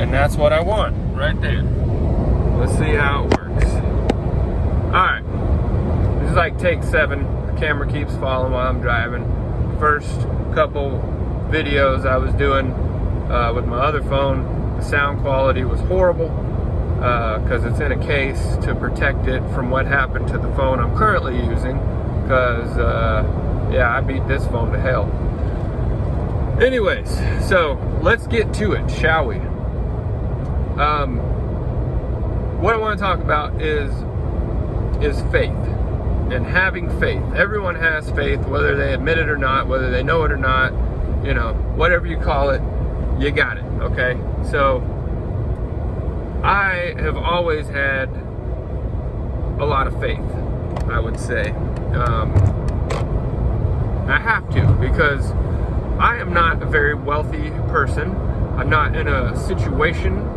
And that's what I want right there. Let's see how it works. Alright. This is like take 7. The camera keeps falling while I'm driving. First couple videos I was doing with my other phone, the sound quality was horrible because it's in a case to protect it from what happened to the phone I'm currently using, because yeah, I beat this phone to hell. Anyways, so let's get to it, shall we? What I want to talk about is faith and having faith. Everyone has faith, whether they admit it or not, whether they know it or not, you know, whatever you call it, you got it, okay? So I have always had a lot of faith, I would say. I have to, because I am not a very wealthy person. I'm not in a situation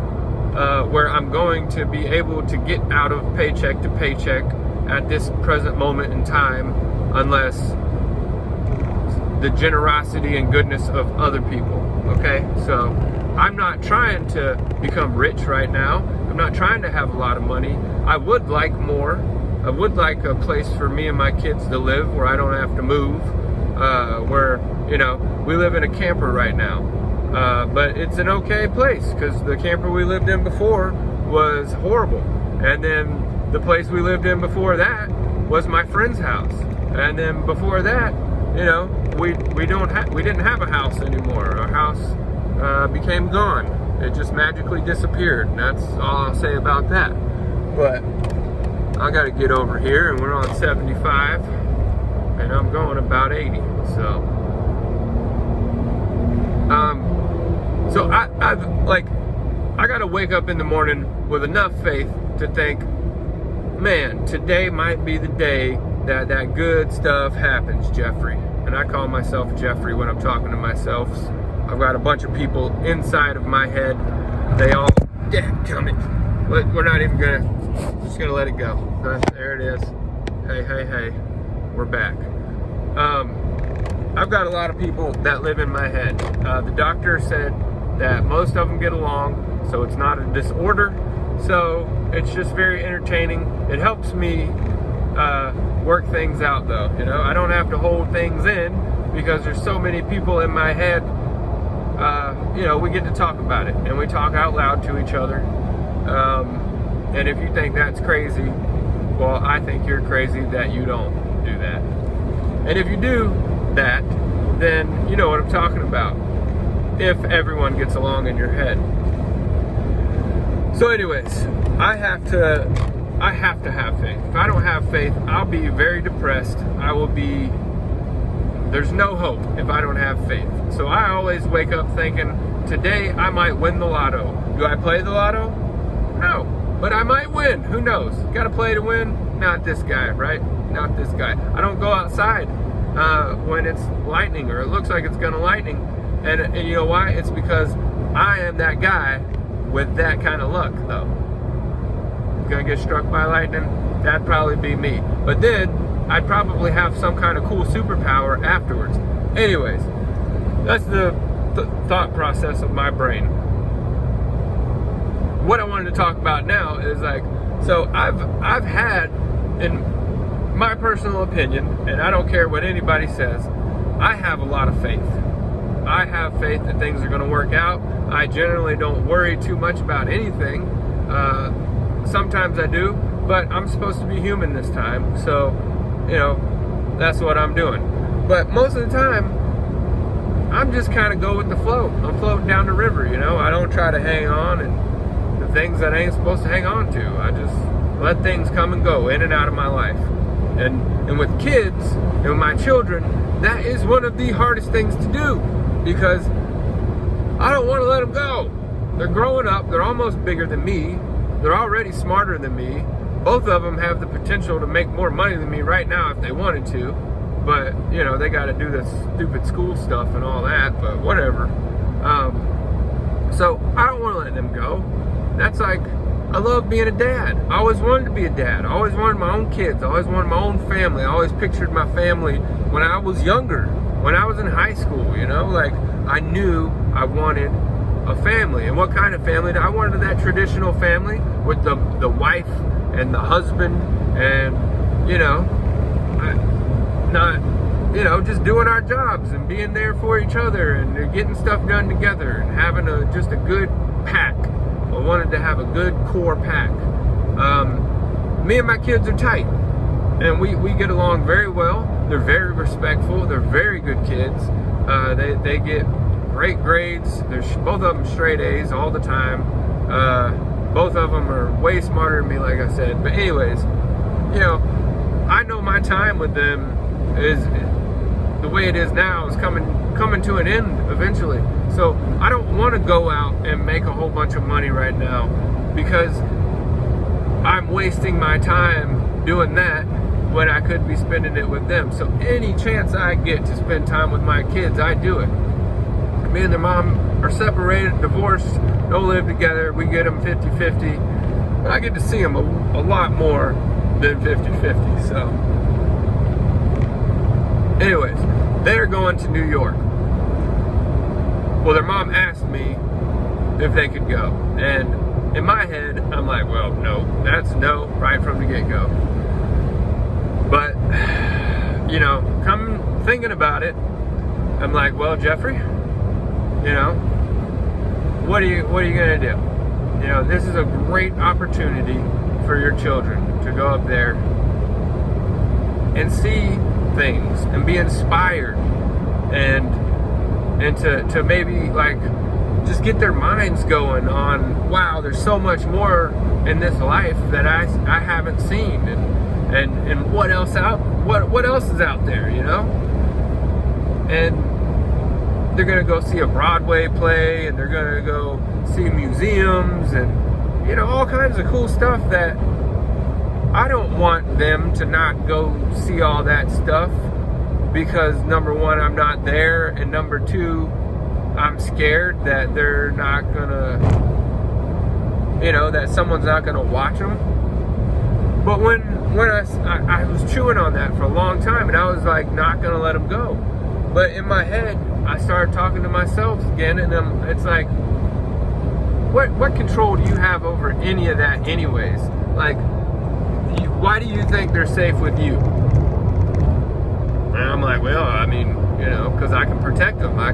where I'm going to be able to get out of paycheck to paycheck at this present moment in time, unless the generosity and goodness of other people, okay? So I'm not trying to become rich right now. I'm not trying to have a lot of money. I would like more. I would like a place for me and my kids to live where I don't have to move, where, you know, we live in a camper right now. But it's an okay place, because the camper we lived in before was horrible. And then the place we lived in before that was my friend's house. And then before that, you know, we didn't have a house anymore. Our house became gone. It just magically disappeared. And that's all I'll say about that. But I gotta get over here, and we're on 75, and I'm going about 80. So I gotta wake up in the morning with enough faith to think, man, today might be the day that good stuff happens, Jeffrey. And I call myself Jeffrey when I'm talking to myself. I've got a bunch of people inside of my head. They all, dadgummit. We're not even just gonna let it go. There it is. Hey, we're back. I've got a lot of people that live in my head. The doctor said that most of them get along, so it's not a disorder. So it's just very entertaining. It helps me work things out, though. You know, I don't have to hold things in because there's so many people in my head. You know, we get to talk about it, and we talk out loud to each other. And if you think that's crazy, well, I think you're crazy that you don't do that. And if you do that, then you know what I'm talking about. If everyone gets along in your head. So anyways, I have to have faith. If I don't have faith, I'll be very depressed. There's no hope if I don't have faith. So I always wake up thinking, today I might win the lotto. Do I play the lotto? No, but I might win. Who knows? Gotta play to win. Not this guy, right? Not this guy. I don't go outside when it's lightning or it looks like it's gonna lightning. And you know why? It's because I am that guy with that kind of luck, though. Gonna get struck by lightning? That'd probably be me. But then I'd probably have some kind of cool superpower afterwards. Anyways, that's the thought process of my brain. What I wanted to talk about now is so I've had, in my personal opinion, and I don't care what anybody says, I have a lot of faith. I have faith that things are going to work out. I generally don't worry too much about anything. Sometimes I do, but I'm supposed to be human this time, so, you know, that's what I'm doing. But most of the time, I'm just kind of go with the flow. I'm floating down the river, you know. I don't try to hang on and the things that I ain't supposed to hang on to. I just let things come and go in and out of my life. And with kids and with my children, that is one of the hardest things to do, because I don't want to let them go. They're growing up. They're almost bigger than me. They're already smarter than me. Both of them have the potential to make more money than me right now if they wanted to. But, you know, they got to do this stupid school stuff and all that, but whatever. So I don't want to let them go. That's like, I love being a dad. I always wanted to be a dad. I always wanted my own kids. I always wanted my own family. I always pictured my family when I was younger, when I was in high school, you know? Like, I knew I wanted a family. And what kind of family? I wanted that traditional family with the wife and the husband, and just doing our jobs and being there for each other and getting stuff done together and having just a good pack. I wanted to have a good core pack. Me and my kids are tight, and we get along very well. They're very respectful. They're very good kids. They get great grades. Both of them straight A's all the time. Both of them are way smarter than me, like I said. But anyways, I know my time with them is the way it is now is coming to an end eventually. So I don't want to go out and make a whole bunch of money right now, because I'm wasting my time doing that when I could be spending it with them. So any chance I get to spend time with my kids, I do it. Me and their mom are separated, divorced, don't live together. We get them 50-50. But I get to see them a lot more than 50-50. So anyways, they're going to New York. Well, their mom asked me if they could go. And in my head, I'm like, well, no. That's no right from the get-go. But, come thinking about it, I'm like, well, Jeffrey, what are you going to do? This is a great opportunity for your children to go up there and see things and be inspired and to maybe just get their minds going on, wow, there's so much more in this life that I haven't seen, and what else is out there, and they're gonna go see a Broadway play, and they're gonna go see museums and all kinds of cool stuff that I don't want them to not go see all that stuff, because number one, I'm not there, and number two, I'm scared that they're not gonna, that someone's not gonna watch them. But when I was chewing on that for a long time, and I was like not gonna let them go. But in my head, I started talking to myself again, and it's like, what control do you have over any of that anyways? Why do you think they're safe with you? And I'm like, well, because I can protect them. I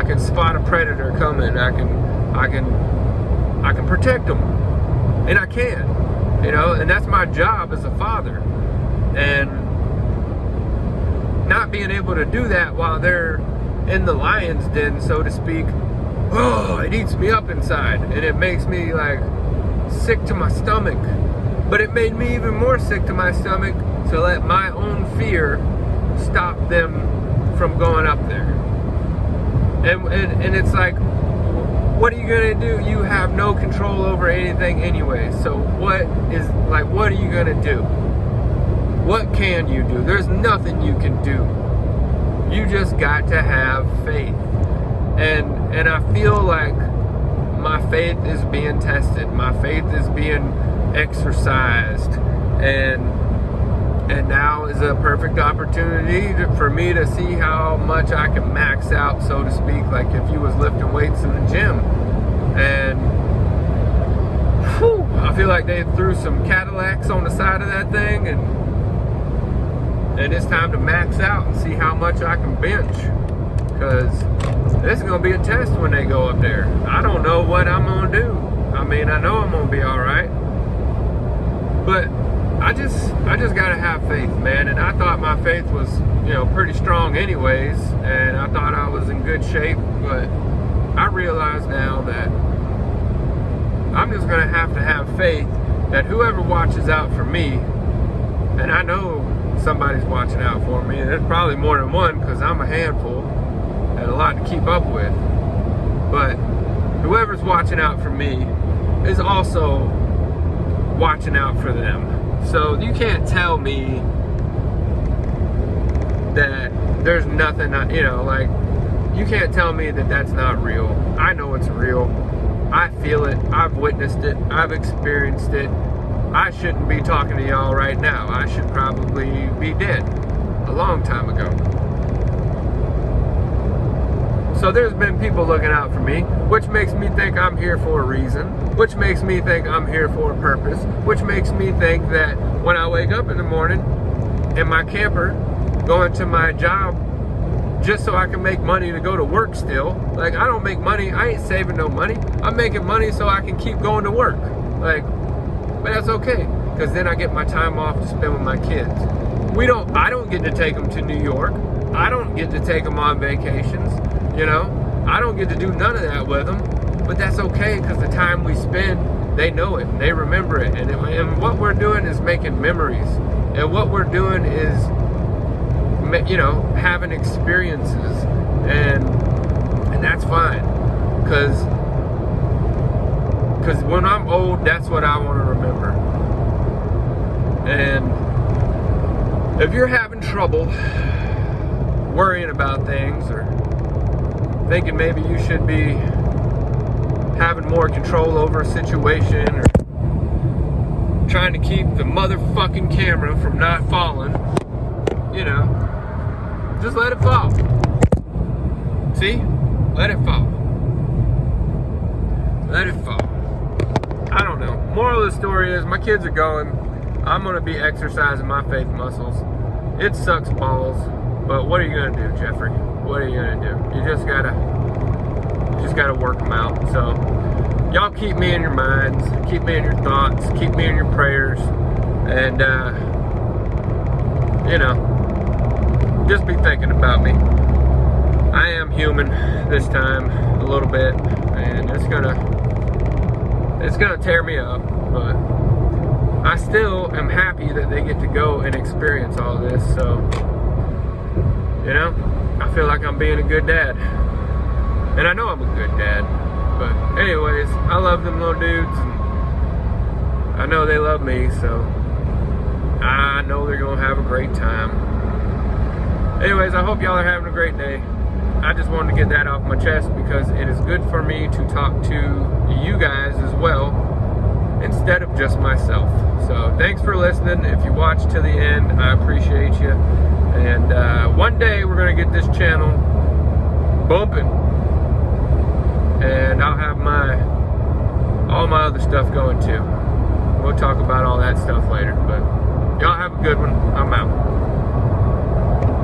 can spot a predator coming. I can protect them, and I can, and that's my job as a father. And not being able to do that while they're in the lion's den, so to speak, it eats me up inside, and it makes me sick to my stomach. But it made me even more sick to my stomach to let my own fear stop them from going up there. And it's like, what are you gonna do? You have no control over anything anyway. So what are you gonna do? What can you do? There's nothing you can do. You just got to have faith. And I feel like my faith is being tested. My faith is being exercised. And now is a perfect opportunity for me to see how much I can max out, so to speak, like if you was lifting weights in the gym. And I feel like they threw some Cadillacs on the side of that thing, and it's time to max out and see how much I can bench, because this is going to be a test when they go up there. I don't know what I'm going to do. I know I'm going to be all right, but I just got to have faith, man. And I thought my faith was, pretty strong anyways, and I thought I was in good shape, but I realize now that I'm just going to have faith that whoever watches out for me, and I know somebody's watching out for me, and there's probably more than one, because I'm a handful and a lot to keep up with, but whoever's watching out for me is also watching out for them. So you can't tell me that there's nothing, you can't tell me that that's not real. I know it's real. I feel it. I've witnessed it. I've experienced it. I shouldn't be talking to y'all right now. I should probably be dead a long time ago. So there's been people looking out for me, which makes me think I'm here for a reason, which makes me think I'm here for a purpose, which makes me think that when I wake up in the morning in my camper, going to my job just so I can make money to go to work still. Like, I don't make money, I ain't saving no money. I'm making money so I can keep going to work. Like, but that's okay, because then I get my time off to spend with my kids. I don't get to take them to New York. I don't get to take them on vacations, you know? I don't get to do none of that with them, but that's okay, because the time we spend, they know it, they remember it, and what we're doing is making memories, and what we're doing is, you know, having experiences, and that's fine, because when I'm old, that's what I want to remember. And if you're having trouble worrying about things, or thinking maybe you should be having more control over a situation, or trying to keep the motherfucking camera from not falling, you know, just let it fall. See? Let it fall. Let it fall. I don't know. Moral of the story is, my kids are going. I'm going to be exercising my faith muscles. It sucks balls, but what are you going to do, Jeffrey? What are you going to do? You just got to work them out. So, y'all keep me in your minds, keep me in your thoughts, keep me in your prayers, and, you know, just be thinking about me. I am human this time, a little bit, and it's gonna tear me up, but I still am happy that they get to go and experience all this. So, you know, I feel like I'm being a good dad, and I know I'm a good dad. But anyways, I love them little dudes, and I know they love me, so I know they're gonna have a great time. Anyways, I hope y'all are having a great day. I just wanted to get that off my chest, because it is good for me to talk to you guys as well, instead of just myself. So thanks for listening. If you watched to the end, I appreciate you. And one day we're going to get this channel bumping, and I'll have all my other stuff going too. We'll talk about all that stuff later, but y'all have a good one. I'm out.